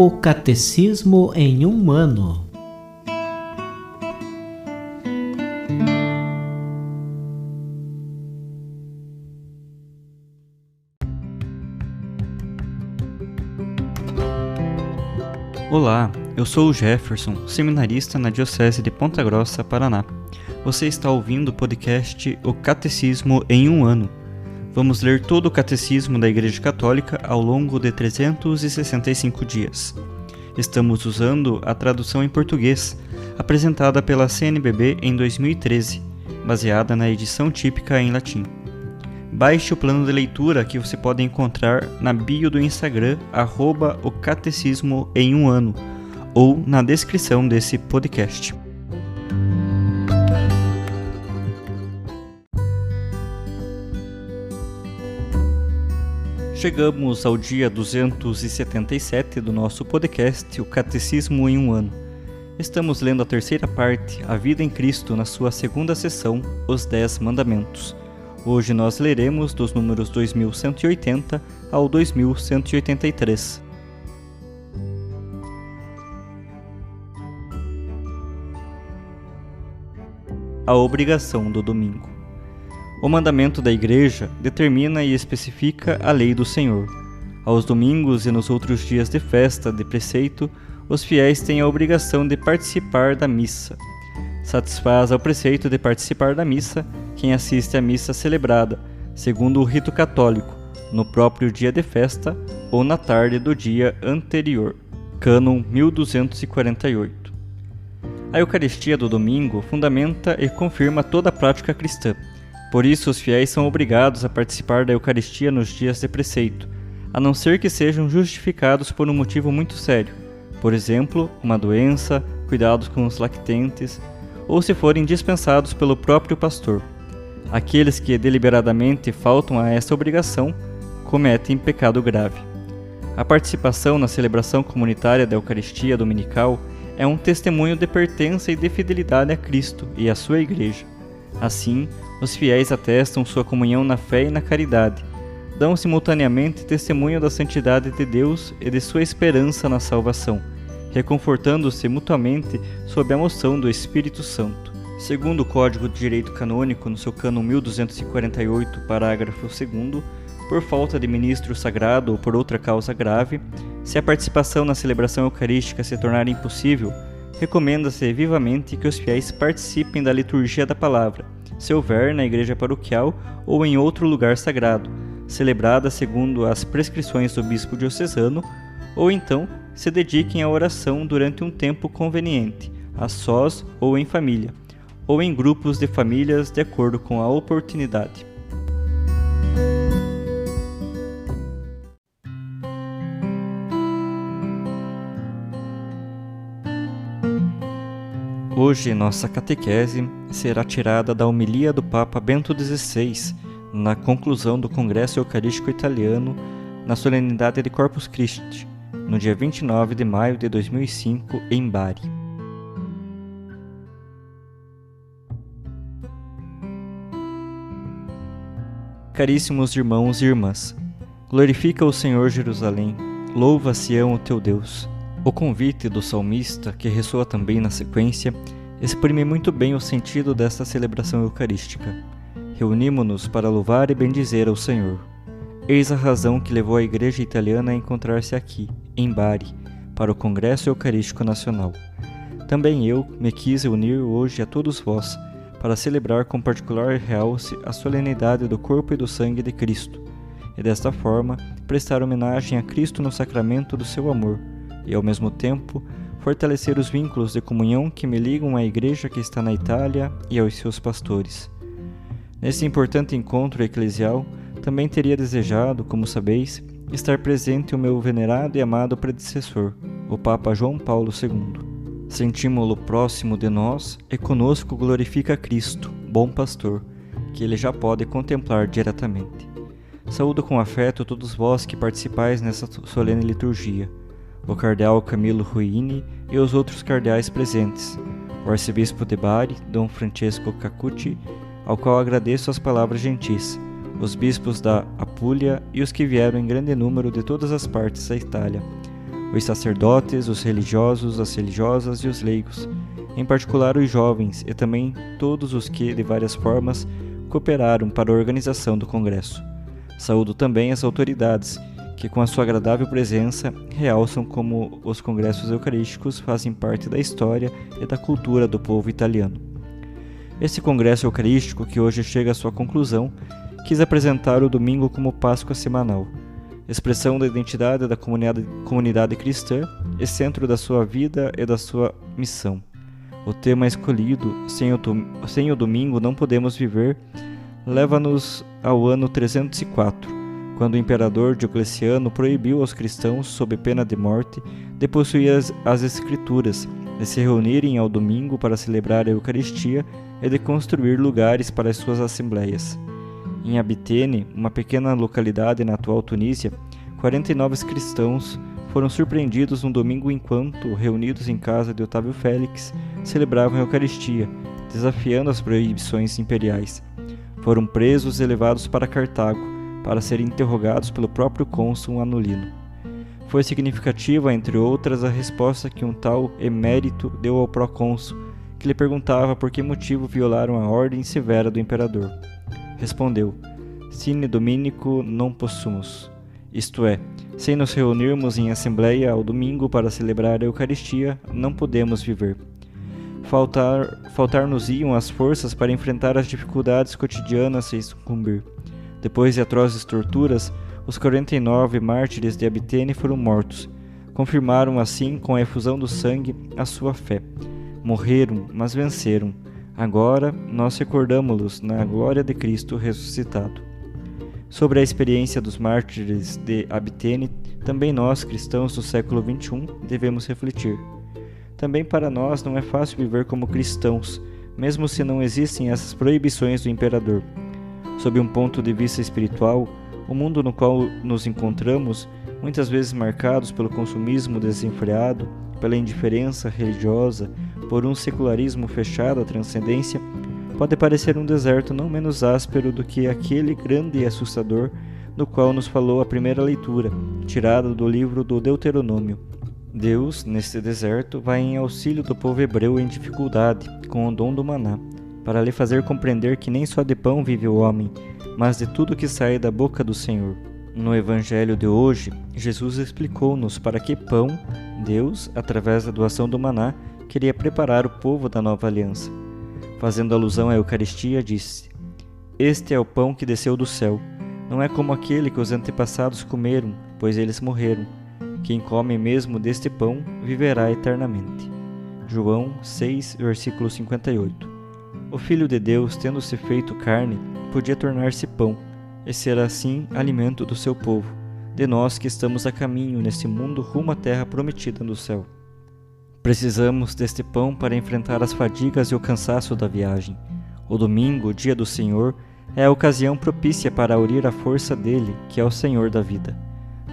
O Catecismo em um ano. Olá, eu sou o Jefferson, seminarista na Diocese de Ponta Grossa, Paraná. Você está ouvindo o podcast O Catecismo em um ano. Vamos ler todo o Catecismo da Igreja Católica ao longo de 365 dias. Estamos usando a tradução em português, apresentada pela CNBB em 2013, baseada na edição típica em latim. Baixe o plano de leitura que você pode encontrar na bio do Instagram, @o Catecismo em um ano, ou na descrição desse podcast. Chegamos ao dia 277 do nosso podcast, o Catecismo em um ano. Estamos lendo a terceira parte, A Vida em Cristo, na sua segunda sessão, Os 10 Mandamentos. Hoje nós leremos dos números 2180 ao 2183. A obrigação do domingo. O mandamento da Igreja determina e especifica a lei do Senhor. Aos domingos e nos outros dias de festa de preceito, os fiéis têm a obrigação de participar da missa. Satisfaz ao preceito de participar da missa quem assiste à missa celebrada, segundo o rito católico, no próprio dia de festa ou na tarde do dia anterior. Cânon 1248. A Eucaristia do domingo fundamenta e confirma toda a prática cristã. Por isso, os fiéis são obrigados a participar da Eucaristia nos dias de preceito, a não ser que sejam justificados por um motivo muito sério, por exemplo, uma doença, cuidados com os lactentes, ou se forem dispensados pelo próprio pastor. Aqueles que deliberadamente faltam a esta obrigação cometem pecado grave. A participação na celebração comunitária da Eucaristia dominical é um testemunho de pertença e de fidelidade a Cristo e à sua Igreja. Assim, os fiéis atestam sua comunhão na fé e na caridade, dão simultaneamente testemunho da santidade de Deus e de sua esperança na salvação, reconfortando-se mutuamente sob a moção do Espírito Santo. Segundo o Código de Direito Canônico, no seu cânon 1248, parágrafo 2º, por falta de ministro sagrado ou por outra causa grave, se a participação na celebração eucarística se tornar impossível, recomenda-se vivamente que os fiéis participem da liturgia da palavra, se houver na igreja paroquial ou em outro lugar sagrado, celebrada segundo as prescrições do bispo diocesano, ou então se dediquem à oração durante um tempo conveniente, a sós ou em família, ou em grupos de famílias de acordo com a oportunidade. Hoje nossa catequese será tirada da homilia do Papa Bento XVI, na conclusão do Congresso Eucarístico Italiano, na solenidade de Corpus Christi, no dia 29 de maio de 2005, em Bari. Caríssimos irmãos e irmãs, glorifica o Senhor Jerusalém, louva Sião o teu Deus. O convite do salmista, que ressoa também na sequência, exprime muito bem o sentido desta celebração eucarística. Reunimo-nos para louvar e bendizer ao Senhor. Eis a razão que levou a Igreja Italiana a encontrar-se aqui, em Bari, para o Congresso Eucarístico Nacional. Também eu me quis unir hoje a todos vós, para celebrar com particular realce a solenidade do corpo e do sangue de Cristo, e desta forma prestar homenagem a Cristo no sacramento do seu amor, e ao mesmo tempo fortalecer os vínculos de comunhão que me ligam à Igreja que está na Itália e aos seus pastores. Nesse importante encontro eclesial, também teria desejado, como sabeis, estar presente o meu venerado e amado predecessor, o Papa João Paulo II. Sentimos-lo próximo de nós e conosco glorifica Cristo, bom pastor, que ele já pode contemplar diretamente. Saúdo com afeto todos vós que participais nessa solene liturgia, o cardeal Camilo Ruini e os outros cardeais presentes, o arcebispo de Bari, Dom Francesco Cacucci, ao qual agradeço as palavras gentis, os bispos da Apulia e os que vieram em grande número de todas as partes da Itália, os sacerdotes, os religiosos, as religiosas e os leigos, em particular os jovens e também todos os que, de várias formas, cooperaram para a organização do Congresso. Saúdo também as autoridades, que com a sua agradável presença realçam como os congressos eucarísticos fazem parte da história e da cultura do povo italiano. Esse congresso eucarístico, que hoje chega à sua conclusão, quis apresentar o domingo como Páscoa semanal, expressão da identidade da comunidade cristã e centro da sua vida e da sua missão. O tema escolhido, sem o domingo não podemos viver, leva-nos ao ano 304, quando o imperador Diocleciano proibiu aos cristãos, sob pena de morte, de possuir as Escrituras, de se reunirem ao domingo para celebrar a Eucaristia e de construir lugares para as suas assembleias. Em Abitene, uma pequena localidade na atual Tunísia, 49 cristãos foram surpreendidos um domingo enquanto, reunidos em casa de Otávio Félix, celebravam a Eucaristia, desafiando as proibições imperiais. Foram presos e levados para Cartago, para serem interrogados pelo próprio cônsul Anulino. Foi significativa, entre outras, a resposta que um tal Emérito deu ao procônsul, que lhe perguntava por que motivo violaram a ordem severa do imperador. Respondeu: Sine Dominico non possumus, isto é, sem nos reunirmos em assembleia ao domingo para celebrar a Eucaristia, não podemos viver. Faltar-nos-iam as forças para enfrentar as dificuldades cotidianas sem sucumbir. Depois de atrozes torturas, os 49 mártires de Abitene foram mortos. Confirmaram assim, com a efusão do sangue, a sua fé. Morreram, mas venceram. Agora, nós recordamo-los na glória de Cristo ressuscitado. Sobre a experiência dos mártires de Abitene, também nós, cristãos do século XXI, devemos refletir. Também para nós não é fácil viver como cristãos, mesmo se não existem essas proibições do imperador. Sob um ponto de vista espiritual, o mundo no qual nos encontramos, muitas vezes marcados pelo consumismo desenfreado, pela indiferença religiosa, por um secularismo fechado à transcendência, pode parecer um deserto não menos áspero do que aquele grande e assustador do qual nos falou a primeira leitura, tirada do livro do Deuteronômio. Deus, neste deserto, vai em auxílio do povo hebreu em dificuldade, com o dom do maná, para lhe fazer compreender que nem só de pão vive o homem, mas de tudo que sai da boca do Senhor. No Evangelho de hoje, Jesus explicou-nos para que pão Deus, através da doação do maná, queria preparar o povo da nova aliança. Fazendo alusão à Eucaristia, disse: Este é o pão que desceu do céu. Não é como aquele que os antepassados comeram, pois eles morreram. Quem come mesmo deste pão viverá eternamente. João 6, versículo 58. O Filho de Deus, tendo-se feito carne, podia tornar-se pão, e ser assim alimento do seu povo, de nós que estamos a caminho neste mundo rumo à terra prometida no céu. Precisamos deste pão para enfrentar as fadigas e o cansaço da viagem. O domingo, dia do Senhor, é a ocasião propícia para aurir a força dele, que é o Senhor da vida.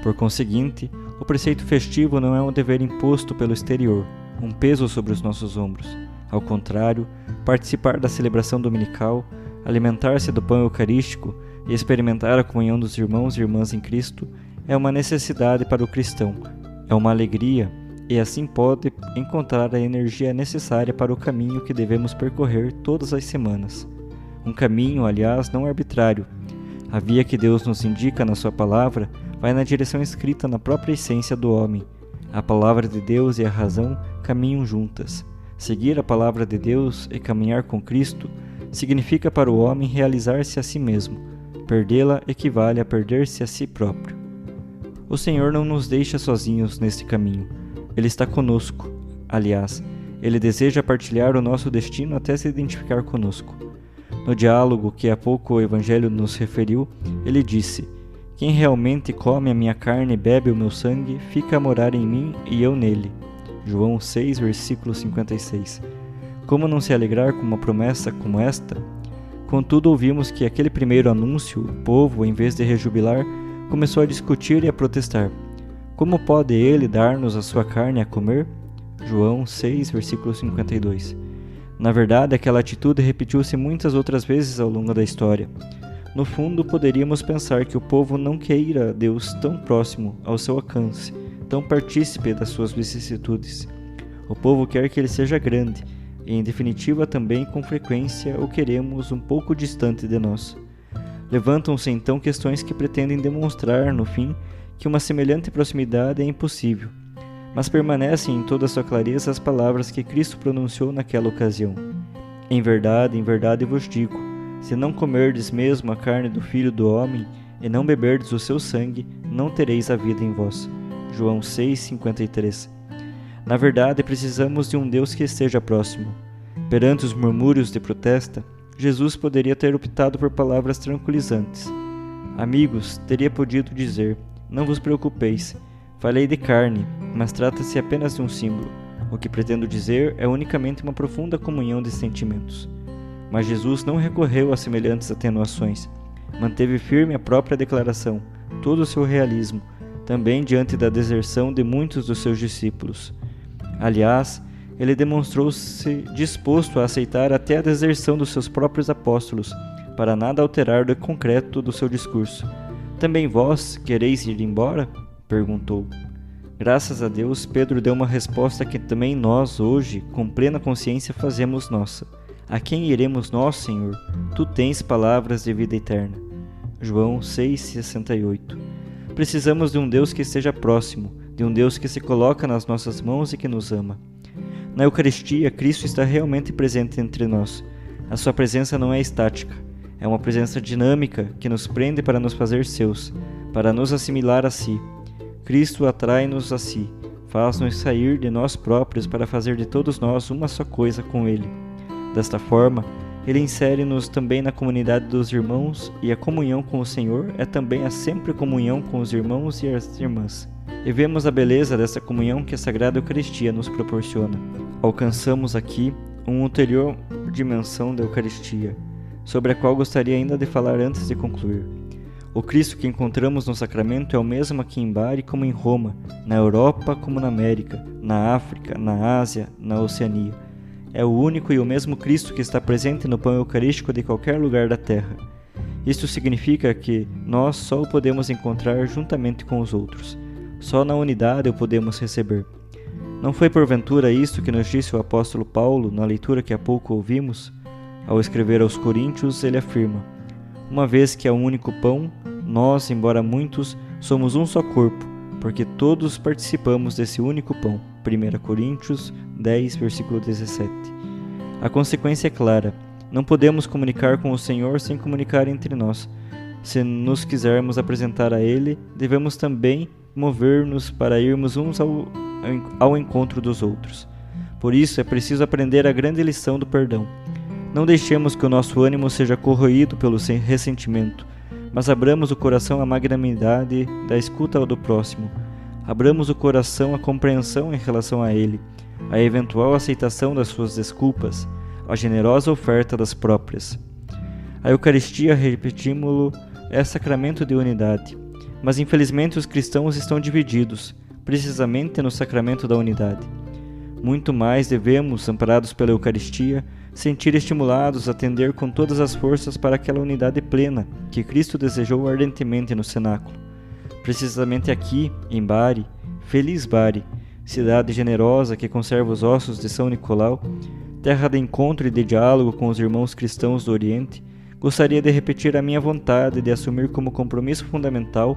Por conseguinte, o preceito festivo não é um dever imposto pelo exterior, um peso sobre os nossos ombros. Ao contrário, participar da celebração dominical, alimentar-se do pão eucarístico e experimentar a comunhão dos irmãos e irmãs em Cristo é uma necessidade para o cristão, é uma alegria e assim pode encontrar a energia necessária para o caminho que devemos percorrer todas as semanas. Um caminho, aliás, não arbitrário. A via que Deus nos indica na sua palavra vai na direção escrita na própria essência do homem. A palavra de Deus e a razão caminham juntas. Seguir a palavra de Deus e caminhar com Cristo significa para o homem realizar-se a si mesmo. Perdê-la equivale a perder-se a si próprio. O Senhor não nos deixa sozinhos neste caminho. Ele está conosco. Aliás, Ele deseja partilhar o nosso destino até se identificar conosco. No diálogo que há pouco o Evangelho nos referiu, Ele disse: Quem realmente come a minha carne e bebe o meu sangue, fica a morar em mim e eu nele. João 6, versículo 56. Como não se alegrar com uma promessa como esta? Contudo, ouvimos que aquele primeiro anúncio, o povo, em vez de rejubilar, começou a discutir e a protestar. Como pode ele dar-nos a sua carne a comer? João 6, versículo 52. Na verdade, aquela atitude repetiu-se muitas outras vezes ao longo da história. No fundo, poderíamos pensar que o povo não queira Deus tão próximo ao seu alcance, então partícipe das suas vicissitudes. O povo quer que ele seja grande, e em definitiva também com frequência o queremos um pouco distante de nós. Levantam-se então questões que pretendem demonstrar, no fim, que uma semelhante proximidade é impossível, mas permanecem em toda a sua clareza as palavras que Cristo pronunciou naquela ocasião. Em verdade vos digo, se não comerdes mesmo a carne do Filho do Homem e não beberdes o seu sangue, não tereis a vida em vós. João 6,53. Na verdade, precisamos de um Deus que esteja próximo. Perante os murmúrios de protesta, Jesus poderia ter optado por palavras tranquilizantes. Amigos, teria podido dizer, não vos preocupeis, falei de carne, mas trata-se apenas de um símbolo. O que pretendo dizer é unicamente uma profunda comunhão de sentimentos. Mas Jesus não recorreu a semelhantes atenuações. Manteve firme a própria declaração, todo o seu realismo, também diante da deserção de muitos dos seus discípulos. Aliás, ele demonstrou-se disposto a aceitar até a deserção dos seus próprios apóstolos, para nada alterar do concreto do seu discurso. Também vós quereis ir embora? Perguntou. Graças a Deus, Pedro deu uma resposta que também nós, hoje, com plena consciência, fazemos nossa. A quem iremos nós, Senhor? Tu tens palavras de vida eterna. João 6,68. Precisamos de um Deus que esteja próximo, de um Deus que se coloca nas nossas mãos e que nos ama. Na Eucaristia, Cristo está realmente presente entre nós. A sua presença não é estática, é uma presença dinâmica que nos prende para nos fazer seus, para nos assimilar a si. Cristo atrai-nos a si, faz-nos sair de nós próprios para fazer de todos nós uma só coisa com Ele. Desta forma, Ele insere-nos também na comunidade dos irmãos, e a comunhão com o Senhor é também a sempre comunhão com os irmãos e as irmãs. E vemos a beleza dessa comunhão que a Sagrada Eucaristia nos proporciona. Alcançamos aqui uma ulterior dimensão da Eucaristia, sobre a qual gostaria ainda de falar antes de concluir. O Cristo que encontramos no sacramento é o mesmo aqui em Bari como em Roma, na Europa como na América, na África, na Ásia, na Oceania. É o único e o mesmo Cristo que está presente no pão eucarístico de qualquer lugar da terra. Isto significa que nós só o podemos encontrar juntamente com os outros. Só na unidade o podemos receber. Não foi porventura isto que nos disse o apóstolo Paulo na leitura que há pouco ouvimos? Ao escrever aos Coríntios, ele afirma: uma vez que é um único pão, nós, embora muitos, somos um só corpo, porque todos participamos desse único pão. 1 Coríntios 10, versículo 17. A consequência é clara: não podemos comunicar com o Senhor sem comunicar entre nós. Se nos quisermos apresentar a Ele, devemos também mover-nos para irmos uns ao encontro dos outros. Por isso é preciso aprender a grande lição do perdão. Não deixemos que o nosso ânimo seja corroído pelo ressentimento, mas abramos o coração à magnanimidade da escuta do próximo. Abramos o coração à compreensão em relação a ele, à eventual aceitação das suas desculpas, à generosa oferta das próprias. A Eucaristia, repetimos-lo, é sacramento de unidade, mas infelizmente os cristãos estão divididos, precisamente no sacramento da unidade. Muito mais devemos, amparados pela Eucaristia, sentir estimulados a tender com todas as forças para aquela unidade plena que Cristo desejou ardentemente no cenáculo. Precisamente aqui, em Bari, feliz Bari, cidade generosa que conserva os ossos de São Nicolau, terra de encontro e de diálogo com os irmãos cristãos do Oriente, gostaria de repetir a minha vontade de assumir como compromisso fundamental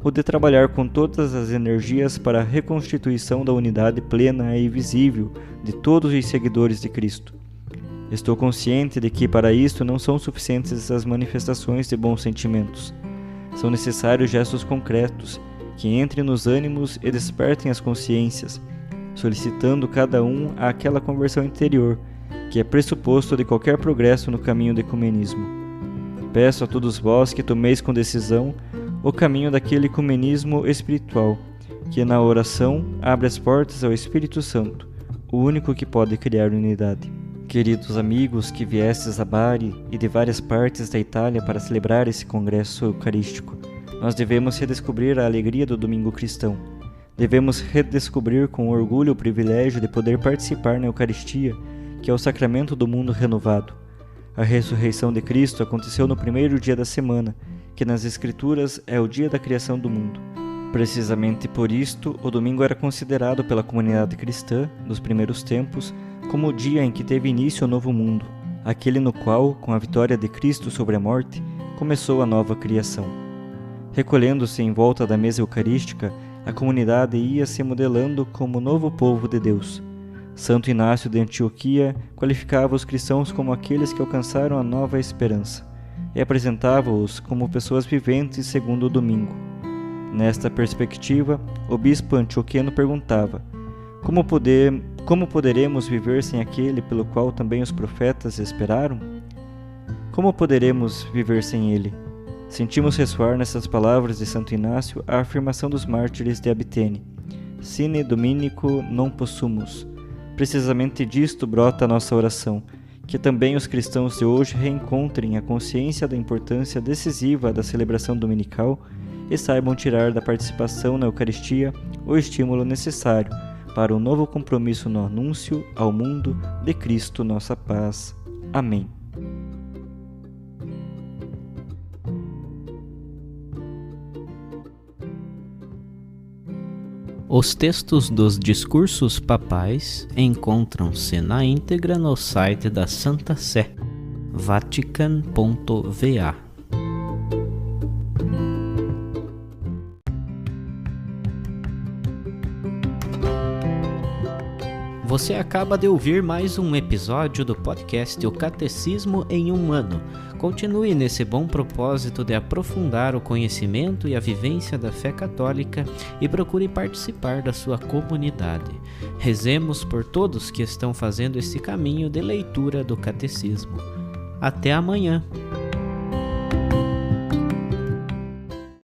o de trabalhar com todas as energias para a reconstituição da unidade plena e visível de todos os seguidores de Cristo. Estou consciente de que para isto não são suficientes as manifestações de bons sentimentos. São necessários gestos concretos que entrem nos ânimos e despertem as consciências, solicitando cada um àquela conversão interior, que é pressuposto de qualquer progresso no caminho do ecumenismo. Peço a todos vós que tomeis com decisão o caminho daquele ecumenismo espiritual, que na oração abre as portas ao Espírito Santo, o único que pode criar unidade. Queridos amigos que viestes a Bari e de várias partes da Itália para celebrar esse congresso eucarístico, nós devemos redescobrir a alegria do domingo cristão. Devemos redescobrir com orgulho o privilégio de poder participar na Eucaristia, que é o sacramento do mundo renovado. A ressurreição de Cristo aconteceu no primeiro dia da semana, que nas Escrituras é o dia da criação do mundo. Precisamente por isto, o domingo era considerado pela comunidade cristã dos primeiros tempos como o dia em que teve início o novo mundo, aquele no qual, com a vitória de Cristo sobre a morte, começou a nova criação. Recolhendo-se em volta da mesa eucarística, a comunidade ia se modelando como novo povo de Deus. Santo Inácio de Antioquia qualificava os cristãos como aqueles que alcançaram a nova esperança e apresentava-os como pessoas viventes segundo o domingo. Nesta perspectiva, o bispo antioquiano perguntava: como poderemos viver sem aquele pelo qual também os profetas esperaram? Como poderemos viver sem ele? Sentimos ressoar nessas palavras de Santo Inácio a afirmação dos mártires de Abitene: Sine Dominico non possumus. Precisamente disto brota a nossa oração, que também os cristãos de hoje reencontrem a consciência da importância decisiva da celebração dominical e saibam tirar da participação na Eucaristia o estímulo necessário para um novo compromisso no anúncio ao mundo de Cristo nossa paz. Amém. Os textos dos discursos papais encontram-se na íntegra no site da Santa Sé, vatican.va. Você acaba de ouvir mais um episódio do podcast O Catecismo em um Ano. Continue nesse bom propósito de aprofundar o conhecimento e a vivência da fé católica e procure participar da sua comunidade. Rezemos por todos que estão fazendo esse caminho de leitura do Catecismo. Até amanhã!